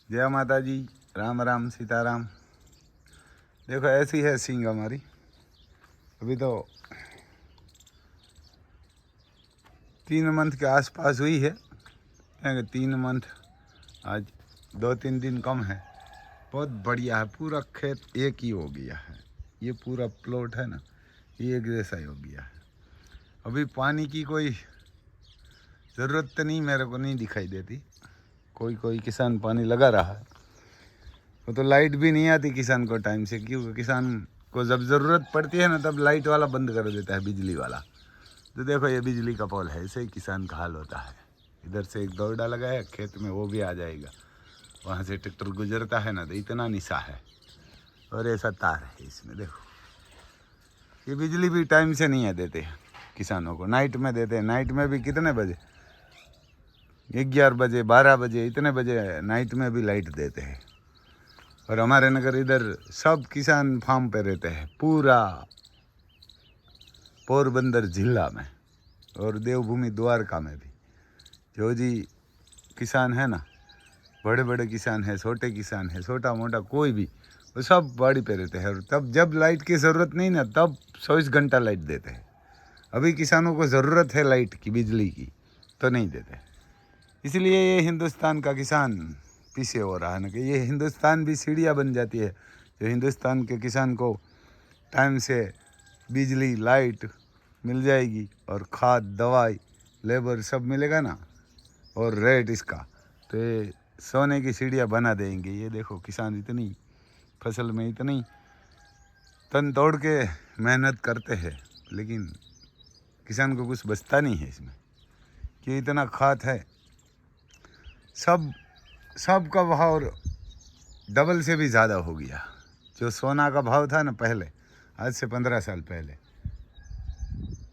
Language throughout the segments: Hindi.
जय माता जी, राम राम सीताराम। देखो ऐसी है सींग हमारी। अभी तो 3 मंथ के आसपास हुई है। 3 मंथ, आज 2-3 दिन कम है। बहुत बढ़िया है, पूरा खेत एक ही हो गया है। ये पूरा प्लॉट है ना, ये एक जैसा ही हो गया है। अभी पानी की कोई ज़रूरत तो नहीं, मेरे को नहीं दिखाई देती। कोई कोई किसान पानी लगा रहा है। वो तो लाइट भी नहीं आती किसान को टाइम से, क्योंकि किसान को जब ज़रूरत पड़ती है ना तब लाइट वाला बंद कर देता है, बिजली वाला। तो देखो ये बिजली का पोल है, ऐसे ही किसान का हाल होता है। इधर से एक दौड़ा लगाया खेत में, वो भी आ जाएगा। वहाँ से ट्रैक्टर गुजरता है ना तो इतना निशा है, और ऐसा तार है इसमें। देखो ये बिजली भी टाइम से नहीं है देते किसानों को, नाइट में देते हैं। नाइट में भी कितने बजे, 11 बजे 12 बजे, इतने बजे नाइट में भी लाइट देते हैं। और हमारे नगर इधर सब किसान फार्म पे रहते हैं, पूरा पोरबंदर जिला में और देवभूमि द्वारका में भी। जो जी किसान है ना, बड़े बड़े किसान है, छोटे किसान है, छोटा मोटा कोई भी, वो सब बाड़ी पे रहते हैं। और तब जब लाइट की ज़रूरत नहीं ना तब 24 घंटा लाइट देते हैं। अभी किसानों को ज़रूरत है लाइट की, बिजली की, तो नहीं देते। इसलिए ये हिंदुस्तान का किसान पीछे हो रहा है ना, कि ये हिंदुस्तान भी सीढ़ियाँ बन जाती है। जो हिंदुस्तान के किसान को टाइम से बिजली लाइट मिल जाएगी, और खाद दवाई लेबर सब मिलेगा ना, और रेट इसका, तो ये सोने की सीढ़ियाँ बना देंगे। ये देखो किसान इतनी फसल में इतनी तन तोड़ के मेहनत करते हैं, लेकिन किसान को कुछ बचता नहीं है इसमें, कि इतना खाद है। सब का भाव डबल से भी ज़्यादा हो गया। जो सोना का भाव था ना पहले, आज से 15 साल पहले,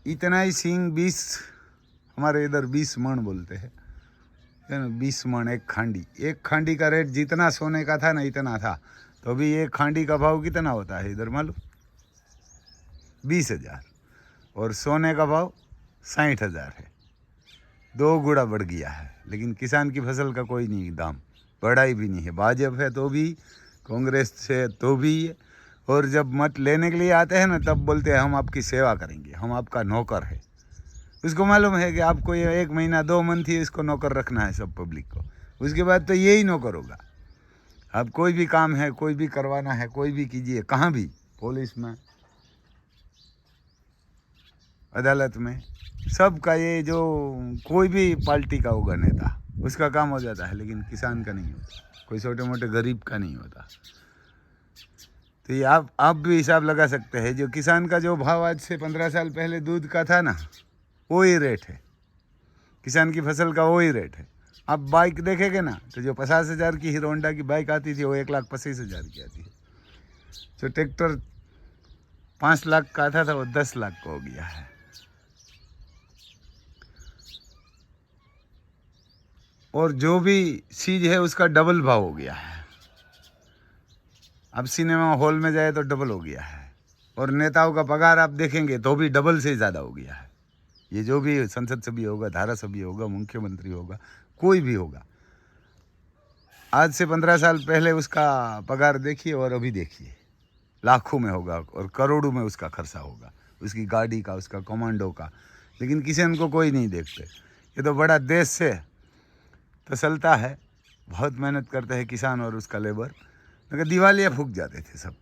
इतना ही सींग 20, हमारे इधर 20 मण बोलते हैं, है ना। 20 मण एक खांडी का रेट जितना सोने का था ना इतना था। तो अभी एक खांडी का भाव कितना होता है इधर मालूम? 20,000। और सोने का भाव 60,000 है। 2 गुना बढ़ गया है। लेकिन किसान की फसल का कोई नहीं दाम बढ़ा ही भी नहीं है। भाजपा है तो भी, कांग्रेस से तो भी, और जब मत लेने के लिए आते हैं ना तब बोलते हैं हम आपकी सेवा करेंगे, हम आपका नौकर है। उसको मालूम है कि आपको ये 1 महीना 2 मंथ ही इसको नौकर रखना है सब पब्लिक को, उसके बाद तो यही नौकर होगा। अब कोई भी काम है, कोई भी करवाना है, कोई भी कीजिए, कहाँ भी, पुलिस में, अदालत में, सब का ये जो कोई भी पार्टी का होगा नेता, उसका काम हो जाता है, लेकिन किसान का नहीं होता, कोई छोटे मोटे गरीब का नहीं होता। तो ये आप भी हिसाब लगा सकते हैं। जो किसान का जो भाव आज से 15 साल पहले दूध का था ना, वो ही रेट है। किसान की फसल का वो ही रेट है। आप बाइक देखेंगे ना तो जो 50,000 की हीरो होंडा की बाइक आती थी वो 1,25,000 की आती है। जो ट्रैक्टर 5 लाख का आता था वो 10 लाख का हो गया है। और जो भी चीज़ है उसका डबल भाव हो गया है। अब सिनेमा हॉल में जाए तो डबल हो गया है। और नेताओं का पगार आप देखेंगे तो भी डबल से ज़्यादा हो गया है। ये जो भी संसद सभ्य होगा, धारासभ्य होगा, मुख्यमंत्री होगा, कोई भी होगा, आज से 15 साल पहले उसका पगार देखिए और अभी देखिए, लाखों में होगा और करोड़ों में उसका खर्चा होगा, उसकी गाड़ी का, उसका कमांडो का। लेकिन किसान को कोई नहीं देखते। ये तो बड़ा देश से तो चलता है, बहुत मेहनत करते हैं किसान और उसका लेबर। मगर दिवालिया फूक जाते थे सब,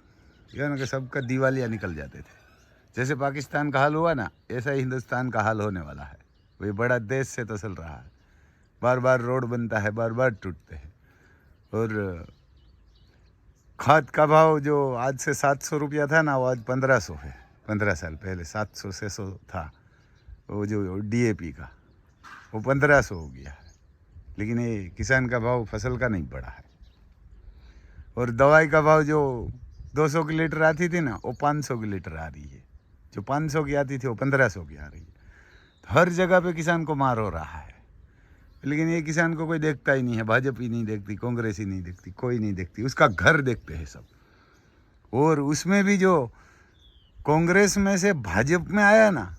यह ना कि सबका दिवालिया निकल जाते थे। जैसे पाकिस्तान का हाल हुआ ना, ऐसा ही हिंदुस्तान का हाल होने वाला है। वही बड़ा देश से तो चल रहा है, बार बार रोड बनता है, बार बार टूटते हैं। और खाद का भाव जो आज से 700 रुपया था ना, वो आज 1500 है। 15 साल पहले 700-600 था। वो जो डीएपी का, वो 1500 हो गया है। लेकिन ये किसान का भाव फसल का नहीं बढ़ा है। और दवाई का भाव जो 200 की लीटर आती थी ना, वो 500 की लीटर आ रही है। जो 500 की आती थी वो 1500 की आ रही है। तो हर जगह पे किसान को मार हो रहा है। लेकिन ये किसान को कोई देखता ही नहीं है। भाजपा ही नहीं देखती, कांग्रेस ही नहीं देखती, कोई नहीं देखती। उसका घर देखते हैं सब। और उसमें भी जो कांग्रेस में से भाजपा में आया ना,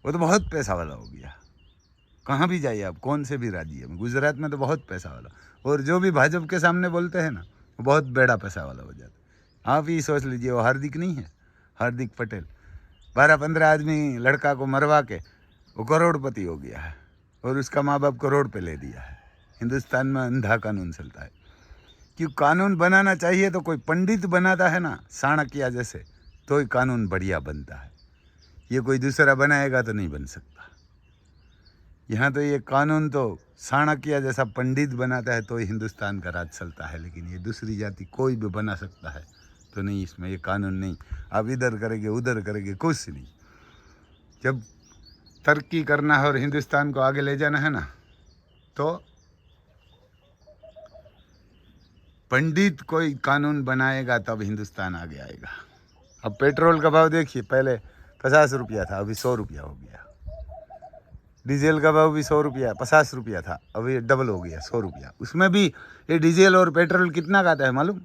वो तो बहुत पैसा वाला हो गया। कहाँ भी जाइए आप, कौन से भी राज्य में, गुजरात में तो बहुत पैसा वाला, और जो भी भाजपा के सामने बोलते हैं ना, वो बहुत बेड़ा पैसा वाला हो जाता है। आप ही सोच लीजिए, वो हार्दिक नहीं है, हार्दिक पटेल 12-15 आदमी लड़का को मरवा के वो करोड़पति हो गया है, और उसका माँ बाप करोड़ पे ले दिया है। हिंदुस्तान में अंधा कानून चलता है। क्यों कानून बनाना चाहिए तो कोई पंडित बनाता है ना, चाणक्य जैसे, तो ही कानून बढ़िया बनता है। ये कोई दूसरा बनाएगा तो नहीं बन सकता। यहाँ तो ये कानून तो चाणक्य जैसा पंडित बनाता है तो ही हिंदुस्तान का राज चलता है। लेकिन ये दूसरी जाति कोई भी बना सकता है तो नहीं, इसमें ये कानून नहीं। आप इधर करेंगे उधर करेंगे, कुछ नहीं। जब तरक्की करना है और हिंदुस्तान को आगे ले जाना है ना, तो पंडित कोई कानून बनाएगा तब हिंदुस्तान आगे आएगा। अब पेट्रोल का भाव देखिए, पहले 50 रुपया था, अभी 100 रुपया हो गया। डीजल का भाव भी 100 रुपया 50 रुपया था, अभी डबल हो गया 100 रुपया। उसमें भी ये डीजल और पेट्रोल कितना का आता है मालूम?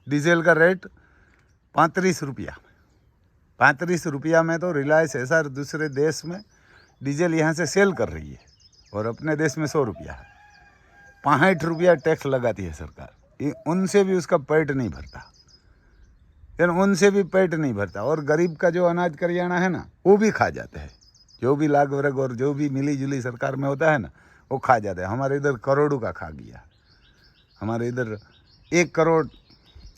डीजल का रेट 35 रुपया। 35 रुपया में तो रिलायंस ऐसा दूसरे देश में डीजल यहाँ से सेल कर रही है, और अपने देश में 100 रुपया है। 65 रुपया टैक्स लगाती है सरकार। उनसे भी उसका पेट नहीं भरता, यानी उनसे भी पेट नहीं भरता। और गरीब का जो अनाज करियाना है ना, वो भी खा जाते हैं। जो भी लाग वर्ग और जो भी मिली जुली सरकार में होता है ना, वो खा जाते हैं। हमारे इधर करोड़ों का खा गया। हमारे इधर 1 करोड़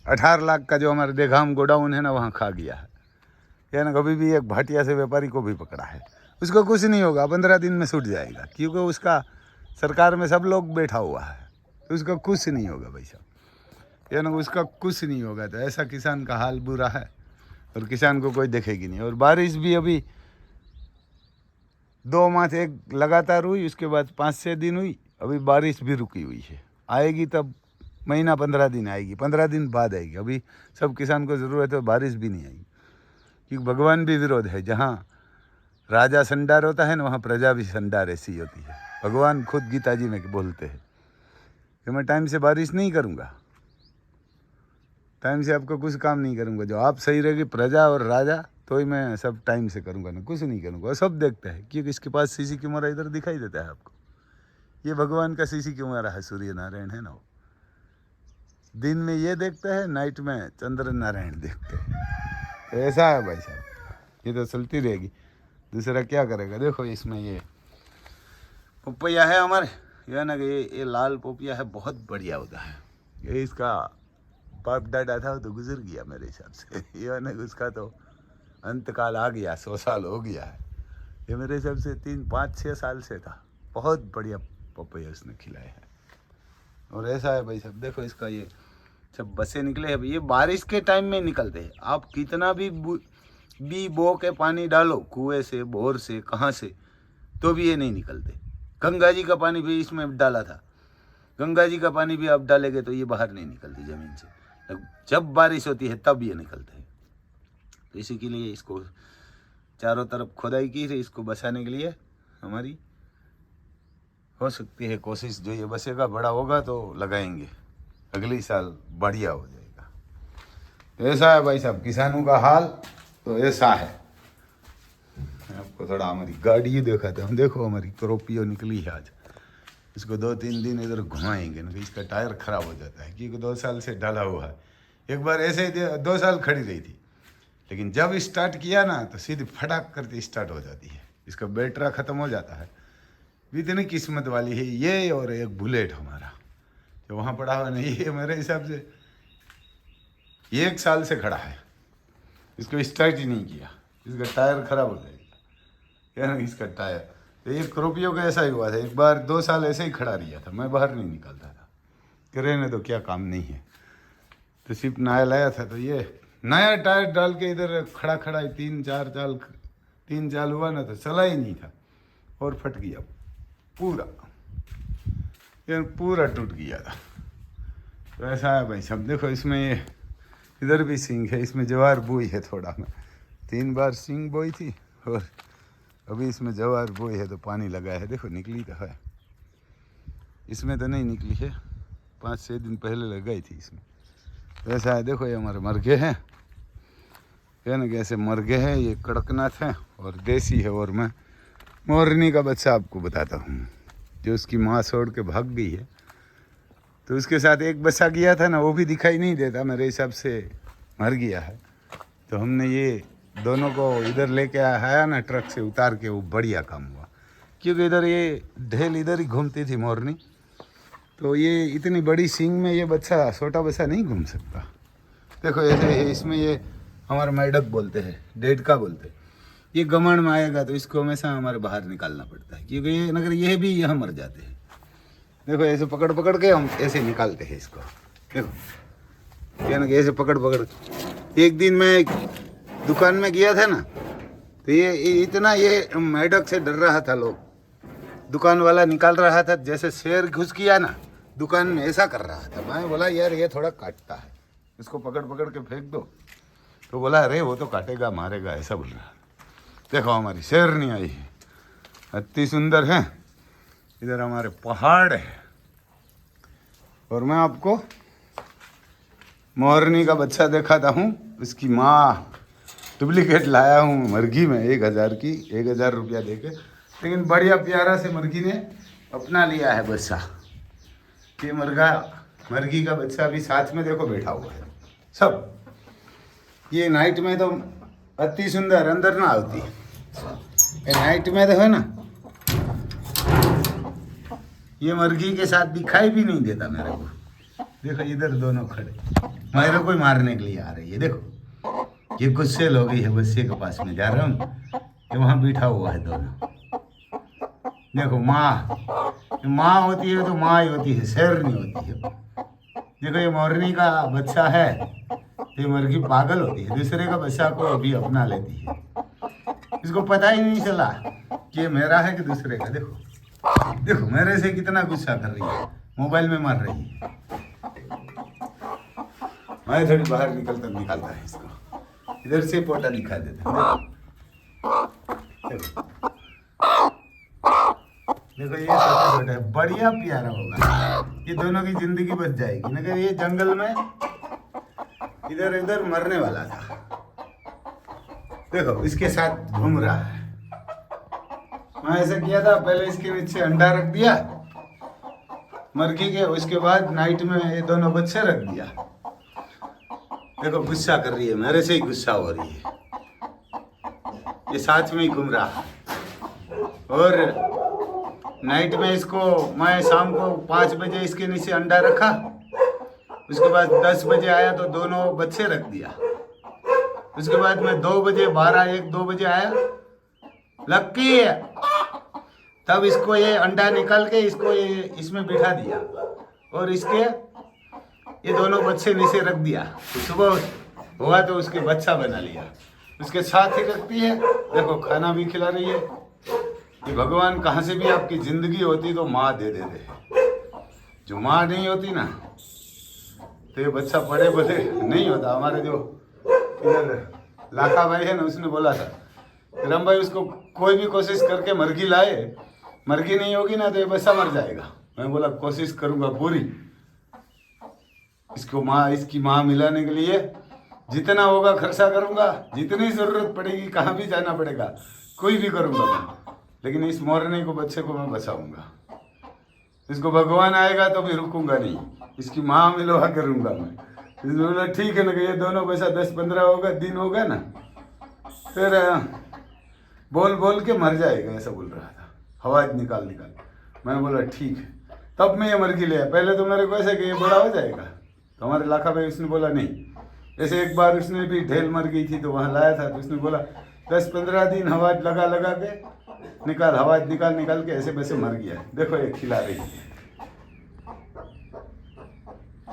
18 लाख का जो हमारे देगाम गोडाउन है ना, वहाँ खा गया है। यानी कभी भी एक भाटिया से व्यापारी को भी पकड़ा है, उसको कुछ नहीं होगा, 15 दिन में छूट जाएगा, क्योंकि उसका सरकार में सब लोग बैठा हुआ है, तो उसका कुछ नहीं होगा भाई साहब। यानी उसका कुछ नहीं होगा। तो ऐसा किसान का हाल बुरा है, और किसान को कोई देखेगी नहीं। और बारिश भी अभी 2 माह से एक लगातार हुई, उसके बाद 5-6 दिन हुई, अभी बारिश भी रुकी हुई है। आएगी तब महीना 15 दिन आएगी, 15 दिन बाद आएगी। अभी सब किसान को ज़रूरत है, बारिश भी नहीं आएगी, क्योंकि भगवान भी विरोध है। जहाँ राजा संडार होता है ना, वहाँ प्रजा भी संडार ऐसी होती है। भगवान खुद गीता जी में बोलते हैं कि मैं टाइम से बारिश नहीं करूँगा, टाइम से आपको कुछ काम नहीं करूँगा। जो आप सही रहेगी प्रजा और राजा, तो ही मैं सब टाइम से करूँगा, ना कुछ नहीं करूँगा। सब देखते हैं, क्योंकि इसके पास सीसी कैमरा इधर दिखाई देता है आपको। ये भगवान का सीसी कैमरा है, सूर्य नारायण है ना, वो दिन में ये देखते हैं, नाइट में चंद्र नारायण देखते हैं। तो ऐसा है भाई साहब, ये तो चलती रहेगी। दूसरा क्या करेगा? देखो इसमें ये पपैया है हमारे, यह ना कि ये लाल पपैया है, बहुत बढ़िया होता है। ये इसका बाप दादा था, तो गुजर गया मेरे हिसाब से। ये ना उसका तो अंतकाल आ गया, 100 साल हो गया है। ये मेरे हिसाब से 3-5-6 साल से था। बहुत बढ़िया पपैया उसने खिलाया है। और ऐसा है भाई साहब, देखो इसका ये सब बसे निकले हैं। ये बारिश के टाइम में निकलते हैं। आप कितना भी बो के पानी डालो, कुएं से, बोर से, कहाँ से, तो भी ये नहीं निकलते। गंगा जी का पानी भी इसमें डाला था, गंगा जी का पानी भी आप डालेंगे तो ये बाहर नहीं निकलती ज़मीन से। जब बारिश होती है तब ये निकलते हैं। तो इसी के लिए इसको चारों तरफ खुदाई की है, इसको बसाने के लिए हमारी हो सकती है कोशिश। जो ये बसेगा बड़ा होगा तो लगाएंगे, अगली साल बढ़िया हो जाएगा। तो ऐसा है भाई साहब किसानों का हाल, तो ऐसा है। आपको थोड़ा हमारी गाड़ी दिखाते हैं। देखो हमारी स्कॉर्पियो निकली है आज। इसको 2-3 दिन इधर घुमाएंगे ना, इसका टायर ख़राब हो जाता है, क्योंकि 2 साल से डाला हुआ है। एक बार ऐसे ही 2 साल खड़ी रही थी, लेकिन जब स्टार्ट किया ना तो सीधी फटाक करके स्टार्ट हो जाती है। इसका बैटरा ख़त्म हो जाता है। इतनी किस्मत वाली है ये। और एक बुलेट हमारा जो वहाँ पड़ा हुआ नहीं, ये मेरे हिसाब से 1 साल से खड़ा है, इसको स्टार्ट ही नहीं किया। इसका टायर ख़राब हो जाएगा, क्या ना इसका टायर। तो ये स्कॉर्पियो का ऐसा ही हुआ था। एक बार 2 साल ऐसे ही खड़ा रहा था, मैं बाहर नहीं निकलता था कि रहने तो क्या काम नहीं है। तो सिर्फ नया लाया था, तो ये नया टायर डाल के इधर खड़ा 3 साल हुआ ना, तो चला ही नहीं था और फट गया पूरा, ये पूरा टूट गया था। तो ऐसा है भाई सब। देखो इसमें ये इधर भी सिंग है, इसमें जवार बोई है थोड़ा में। 3 बार सिंग बोई थी, और अभी इसमें जवार बोई है तो पानी लगा है। देखो निकली तो है, इसमें तो नहीं निकली है, 5-6 दिन पहले लगाई थी इसमें। तो ऐसा है। देखो ये हमारे मरगे हैं, क्या ना कैसे मरगे हैं। ये कड़कनाथ है और देसी है। और मैं मोरनी का बच्चा आपको बताता हूँ, जो उसकी माँ छोड़ के भाग गई है, तो उसके साथ एक बच्चा गया था ना, वो भी दिखाई नहीं देता, मेरे हिसाब से मर गया है। तो हमने ये दोनों को इधर लेके आया ना, ट्रक से उतार के, वो बढ़िया काम हुआ। क्योंकि इधर ये ढेल इधर ही घूमती थी मोरनी, तो ये इतनी बड़ी सींग में ये बच्चा, छोटा बच्चा नहीं घूम सकता। देखो ऐसे इसमें ये हमारा मेढक बोलते हैं, डेढ़का बोलते हैं। ये गमन में आएगा तो इसको हमेशा हमारे बाहर निकालना पड़ता है, क्योंकि ये अगर ये भी यहाँ मर जाते हैं। देखो ऐसे पकड़ पकड़ के हम ऐसे निकालते हैं इसको। देखो यानी कि ऐसे पकड़ पकड़। एक दिन मैं दुकान में गया था ना, तो ये इतना ये मेढक से डर रहा था लोग। दुकान वाला निकाल रहा था, जैसे शेर घुस गया ना दुकान में, ऐसा कर रहा था। मैं बोला यार ये थोड़ा काटता है, इसको पकड़ पकड़ के फेंक दो। तो बोला अरे वो तो काटेगा मारेगा, ऐसा बोल रहा। देखो हमारी शेरनी आई है, अति सुंदर है। इधर हमारे पहाड़ है। और मैं आपको मोरनी का बच्चा दिखाता हूँ। उसकी माँ डुप्लीकेट लाया हूँ मुर्गी में, 1000 की, 1000 रुपया दे के। लेकिन बढ़िया प्यारा से मुर्गी ने अपना लिया है बच्चा। ये मुर्गी का बच्चा भी साथ में देखो बैठा हुआ है सब। ये नाइट में तो अति सुंदर, अंदर ना आती है नाइट में तो है ना, ये मुर्गी के साथ दिखाई भी नहीं देता मेरे को। देखो इधर दोनों खड़े मेरे को मारने के लिए आ रही है। देखो ये गुस्से हो गई है, बच्चे के पास में जा रहा हूँ, ये वहाँ बैठा हुआ है दोनों। देखो माँ होती है तो माँ ही होती है, शेर नहीं होती है। देखो ये मोरनी का बच्चा है, ये मुर्गी पागल होती है, दूसरे का बच्चा को अभी अपना लेती है। इसको पता ही नहीं चला कि ये मेरा है कि दूसरे का। देखो मेरे से कितना गुस्सा कर रही है, मोबाइल में मार रही है। मैं थोड़ी बाहर निकालता है इसको, इधर से पोटा दिखा देता है। देखो ये छोटा छोटा है, बढ़िया प्यारा होगा, ये दोनों की जिंदगी बच जाएगी। मगर ये जंगल में इधर इधर मरने वाला था। देखो इसके साथ घूम रहा है। मैं ऐसा किया था, पहले इसके नीचे अंडा रख दिया मुर्गी के, उसके बाद नाइट में ये दोनों बच्चे रख दिया। देखो गुस्सा कर रही है, मेरे से ही गुस्सा हो रही है। ये साथ में ही घूम रहा है। और नाइट में इसको मैं शाम को 5 बजे इसके नीचे अंडा रखा, उसके बाद 10 बजे आया तो दोनों बच्चे रख दिया। उसके बाद मैं 2 बजे 1-2 बजे आया, लक्की तब इसको ये अंडा निकाल के इसको ये इसमें बिठा दिया और इसके ये दोनों बच्चे नीचे रख दिया। तो सुबह हुआ तो उसके बच्चा बना लिया, उसके साथ ही रखती है। देखो खाना भी खिला रही है। ये भगवान कहाँ से भी आपकी जिंदगी होती तो माँ दे देते। जो माँ नहीं होती ना तो ये बच्चा बड़े बड़े नहीं होता। हमारे जो इधर लाखा भाई है ना, उसने बोला था राम भाई उसको कोई भी कोशिश करके मुर्गी लाए, मुर्गी नहीं होगी ना तो ये बच्चा मर जाएगा। मैं बोला कोशिश करूंगा पूरी, इसकी माँ मिलाने के लिए जितना होगा खर्चा करूंगा, जितनी जरूरत पड़ेगी, कहाँ भी जाना पड़ेगा, कोई भी करूंगा मैं, लेकिन इस मोरनी को बच्चे को मैं बचाऊंगा। इसको भगवान आएगा तो भी रुकूंगा नहीं, इसकी माँ मिलवा करूंगा मैं। इसने बोला ठीक है ना, कि ये दोनों बच्चा 10-15 होगा दिन होगा ना, फिर बोल बोल के मर जाएगा, ऐसा बोल रहा था, आवाज निकाल। मैं बोला ठीक है। तब मैं ये मुर्गी ले आया। पहले तो मेरे को ऐसा कि ये बड़ा हो जाएगा, तो हमारे लाखा भाई उसने बोला नहीं। ऐसे एक बार उसने भी ढेल मर गई थी तो वहाँ लाया था, तो उसने बोला 10-15 दिन आवाज लगा के निकाल, आवाज निकाल के ऐसे वैसे मर गया। देखो ये खिला रही है।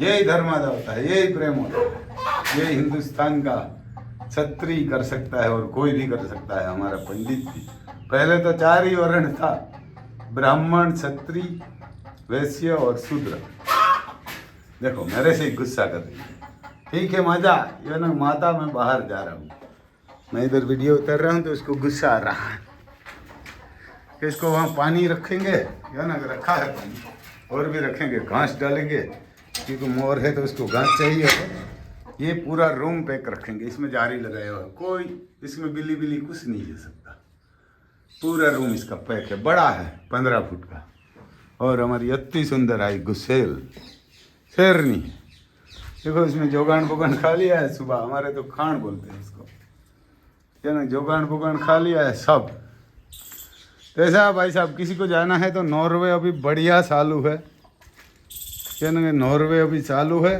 यही धर्मादा होता है, यही प्रेम होता है, यही हिंदुस्तान का छत्री कर सकता है और कोई भी कर सकता है। हमारा पंडित भी पहले तो 4 ही वर्ण था, ब्राह्मण, क्षत्रिय, वैश्य और शूद्र। देखो मेरे से ही गुस्सा कर रही है। ठीक है मजा ये ना, माता मैं बाहर जा रहा हूँ, मैं इधर वीडियो उतर रहा हूँ तो उसको गुस्सा आ रहा है कि इसको वहाँ पानी रखेंगे, या ना रखा है पानी, और भी रखेंगे, घास डालेंगे, क्योंकि मोर है तो उसको घास चाहिए। ये पूरा रूम पैक रखेंगे, इसमें जारी लगाया हुआ, कोई इसमें बिल्ली कुछ नहीं ले सकता। पूरा रूम इसका पैक है, बड़ा है 15 फुट का। और हमारी अति सुंदर आई गुस्सेल, फिर नहीं है। देखो इसमें जोगान बोगान खा लिया है सुबह, हमारे तो खान बोलते हैं इसको, क्या ना, जोगान बोगान खा लिया है सब। तो ऐसा भाई साहब, किसी को जाना है तो नॉर्वे अभी बढ़िया चालू है, क्या ना, नॉर्वे अभी चालू है,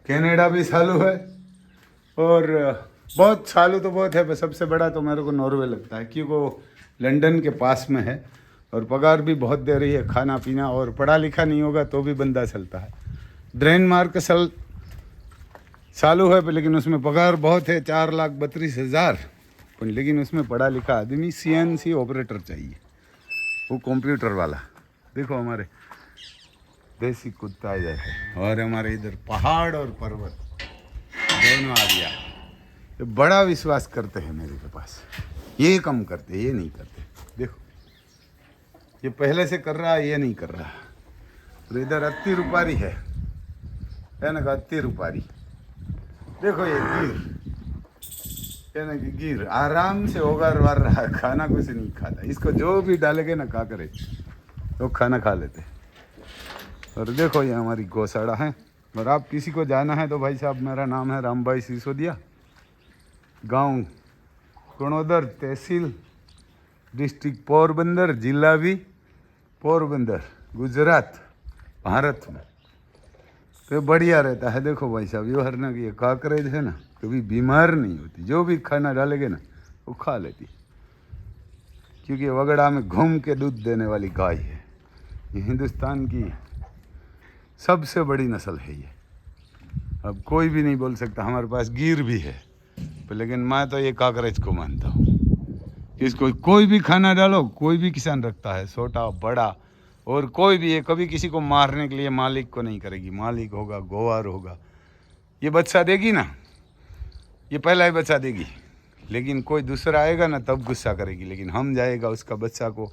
कनाडा भी चालू है, और बहुत चालू तो बहुत है, पर सबसे बड़ा तो मेरे को नॉर्वे लगता है, क्योंकि वो लंदन के पास में है और पगार भी बहुत दे रही है, खाना पीना, और पढ़ा लिखा नहीं होगा तो भी बंदा चलता है। डेनमार्क चालू है पर लेकिन उसमें पगार बहुत है, 4,32,000, पर लेकिन उसमें पढ़ा लिखा आदमी CNC ऑपरेटर चाहिए, वो कंप्यूटर वाला। देखो हमारे देसी कुत्ता इधर है, और हमारे इधर पहाड़ और पर्वत दोनों आ गया। ये बड़ा विश्वास करते हैं मेरे के पास, ये कम करते, ये नहीं करते। देखो ये पहले से कर रहा है, ये नहीं कर रहा। और इधर अत्ती रुपारी है ना, अत्ती रुपारी। देखो ये गिर है ना, कि गिर आराम से होगार वार रहा है, खाना कुछ नहीं खाता, इसको जो भी डालेंगे ना, क्या करे तो खाना खा लेते। और देखो ये हमारी गौशाला है। और आप किसी को जाना है तो भाई साहब, मेरा नाम है राम भाई सिसोदिया, गांव कणोदर, तहसील डिस्ट्रिक्ट पोरबंदर, जिला भी पोरबंदर, गुजरात, भारत में। तो बढ़िया रहता है। देखो भाई साहब, ये हरना की काकरेज है ना, कभी बीमार नहीं होती, जो भी खाना डालेंगे ना वो खा लेती, क्योंकि वगड़ा में घूम के दूध देने वाली गाय है। ये हिंदुस्तान की सबसे बड़ी नस्ल है ये। अब कोई भी नहीं बोल सकता। हमारे पास गिर भी है, पर लेकिन मैं तो ये काकरेज को मानता हूँ। इसको कोई भी खाना डालो, कोई भी किसान रखता है, छोटा बड़ा, और कोई भी, ये कभी किसी को मारने के लिए मालिक को नहीं करेगी। मालिक होगा, गोवार होगा, ये बच्चा देगी ना, ये पहला ही बच्चा देगी, लेकिन कोई दूसरा आएगा ना तब गुस्सा करेगी। लेकिन हम जाएगा, उसका बच्चा को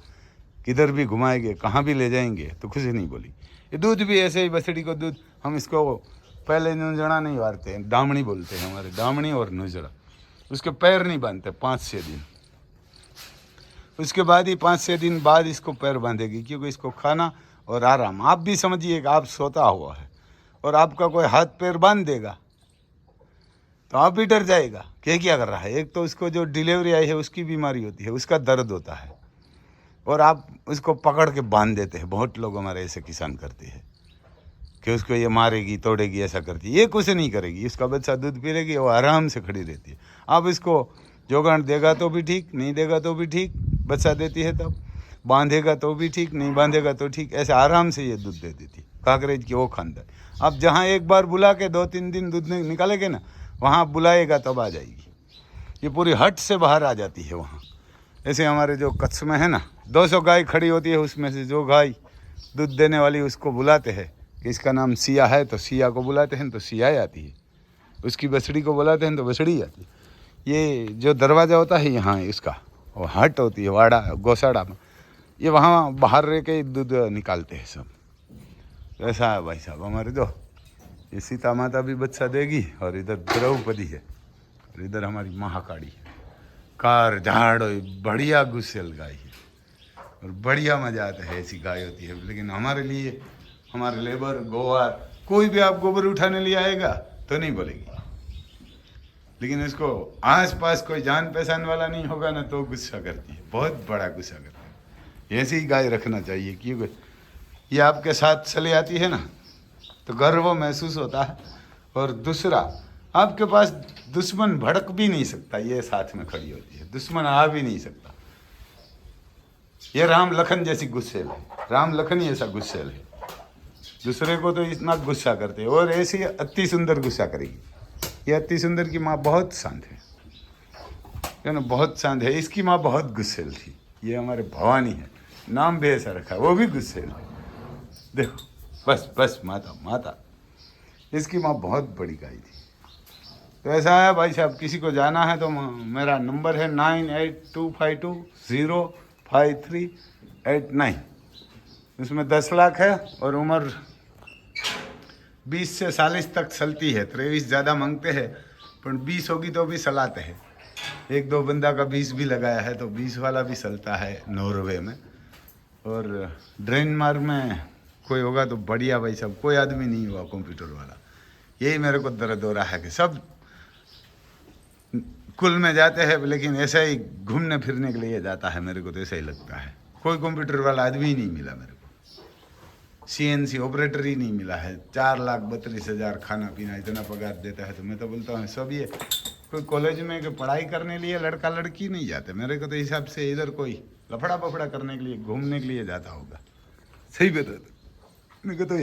किधर भी घुमाएंगे, कहाँ भी ले जाएंगे तो कुछ नहीं बोली। ये दूध भी ऐसे ही, बछड़ी को दूध हम इसको पहले नुजड़ा नहीं मारते हैं, दामनी बोलते हैं हमारे, दामनी और नुजड़ा। उसके पैर नहीं बांधते 5-6 दिन, उसके बाद ही 5-6 दिन बाद इसको पैर बांधेगी, क्योंकि इसको खाना और आराम। आप भी समझिए कि आप सोता हुआ है और आपका कोई हाथ पैर बांध देगा तो आप भी डर जाएगा कि क्या कर रहा है। एक तो उसको जो डिलीवरी आई है उसकी बीमारी होती है, उसका दर्द होता है, और आप उसको पकड़ के बांध देते हैं। बहुत लोग हमारे ऐसे किसान करते हैं कि उसको ये मारेगी, तोड़ेगी, ऐसा करती है। ये कुछ नहीं करेगी, इसका बच्चा दूध पी लेगी, वो आराम से खड़ी रहती है। आप इसको जोगान देगा तो भी ठीक, नहीं देगा तो भी ठीक, बच्चा देती है तब, बांधेगा तो भी ठीक, नहीं बांधेगा तो ठीक, ऐसे आराम से ये दूध दे देती है। काकरेज की वो खानदार। आप जहाँ एक बार बुला के 2-3 दिन दूध निकालेंगे ना, वहाँ बुलाएगा तब आ जाएगी। ये पूरी हट से बाहर आ जाती है वहाँ। ऐसे हमारे जो कच्छ में है ना, 200 गाय खड़ी होती है, उसमें से जो गाय दूध देने वाली उसको बुलाते हैं कि इसका नाम सिया है, तो सिया को बुलाते हैं तो सिया आती है। उसकी बछड़ी को बुलाते हैं तो बछड़ी आती है। ये जो दरवाज़ा होता है यहाँ इसका, वो हट होती है वाड़ा गौशाला में, ये वहाँ बाहर रह के दूध निकालते हैं सब। ऐसा है भाई साहब हमारे। जो ये सीता माता भी बच्चा देगी, और इधर द्रौपदी है, और इधर हमारी महाकाली है। कार झाड़ बढ़िया गुस्सेल गाय है, और बढ़िया मजा आता है ऐसी गाय होती है। लेकिन हमारे लिए, हमारे लेबर गोवार, कोई भी आप गोबर उठाने लिए आएगा तो नहीं बोलेगी, लेकिन इसको आस पास कोई जान पहचान वाला नहीं होगा ना तो गुस्सा करती है, बहुत बड़ा गुस्सा करती है। ऐसी ही गाय रखना चाहिए, क्योंकि ये आपके साथ चले आती है ना तो गर्व महसूस होता है। और दूसरा, आपके पास दुश्मन भड़क भी नहीं सकता, ये साथ में खड़ी होती है, दुश्मन आ भी नहीं सकता। ये राम लखन जैसी गुस्सेल है, राम लखन ही ऐसा गुस्सेल है, दूसरे को तो इतना गुस्सा करते हैं। और ऐसी अति सुंदर गुस्सा करेगी। ये अति सुंदर की माँ बहुत शांत है ना, बहुत शांत है। इसकी माँ बहुत गुस्सेल थी, ये हमारे भवानी है, नाम भी ऐसा रखा, वो भी गुस्सेल है। देखो बस बस माता माता, इसकी माँ बहुत बड़ी गाय थी। तो ऐसा है भाई साहब, किसी को जाना है तो मेरा नंबर है 9825205389। उसमें 10 लाख है और उम्र 20 से 40 तक चलती है। 23 ज़्यादा मांगते हैं, पर 20 होगी तो भी चलाते हैं। 1-2 बंदा का 20 भी लगाया है तो 20 वाला भी चलता है नॉर्वे में। और डेनमार्क में कोई होगा तो बढ़िया भाई, सब कोई आदमी नहीं हुआ कंप्यूटर वाला। यही मेरे को दर्द हो रहा है कि सब कुल में जाते हैं लेकिन ऐसे ही घूमने फिरने के लिए जाता है, मेरे को तो ऐसा ही लगता है। कोई कंप्यूटर वाला आदमी ही नहीं मिला मेरे को, CNC ऑपरेटर ही नहीं मिला है। 4,32,000 खाना पीना इतना पगार देता है, तो मैं तो बोलता हूँ सब ये कोई कॉलेज में कि पढ़ाई करने लिए लड़का लड़की नहीं जाते मेरे को तो हिसाब से, इधर कोई लफड़ा पफड़ा करने के लिए घूमने के लिए जाता होगा। सही बता मेरे को तो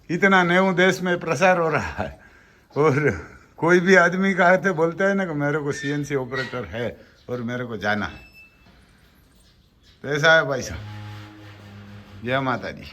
इतना नए देश में प्रसार हो रहा है और कोई भी आदमी कहा थे बोलते हैं ना कि मेरे को CNC ऑपरेटर है और मेरे को जाना है, तो ऐसा है भाई साहब। जय माता दी।